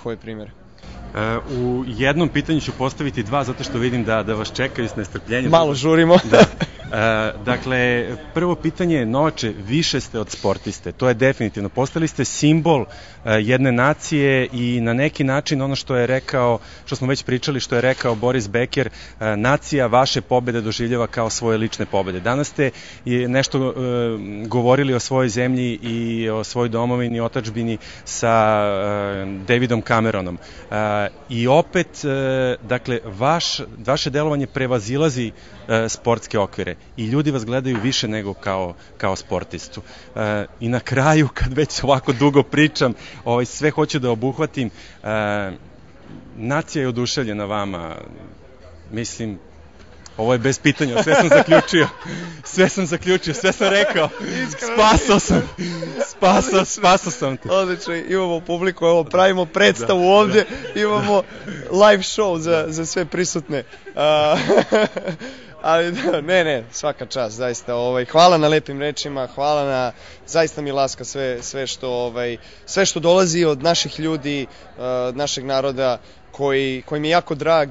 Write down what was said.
tvoj primjer? U jednom pitanju ću postaviti dva, zato što vidim da vas čekaju s nestrpljenjem. Malo žurimo. Da. Dakle, prvo pitanje, Novače, više ste od sportiste, to je definitivno. Postali ste simbol jedne nacije i na neki način ono što je rekao, što smo već pričali, što je rekao Boris Becker, nacija vaše pobede doživljava kao svoje lične pobede. Danas ste nešto govorili o svojoj zemlji i o svojoj domovini i otadžbini sa Davidom Cameronom. I opet, dakle, vaše delovanje prevazilazi sportske okvire i ljudi vas gledaju više nego kao sportistu. I na kraju, kad već ovako dugo pričam, sve hoću da obuhvatim, nacija je oduševljena vama, mislim, ovo je bez pitanja, sve sam zaključio, sve sam rekao, spasao sam te. Odlično, imamo publiku, evo pravimo predstavu ovdje, imamo live show za sve prisutne. Ali ne, svaka čast, zaista, hvala na lepim rečima, hvala na, zaista mi laska sve što dolazi od naših ljudi, od našeg naroda, koji mi je jako drag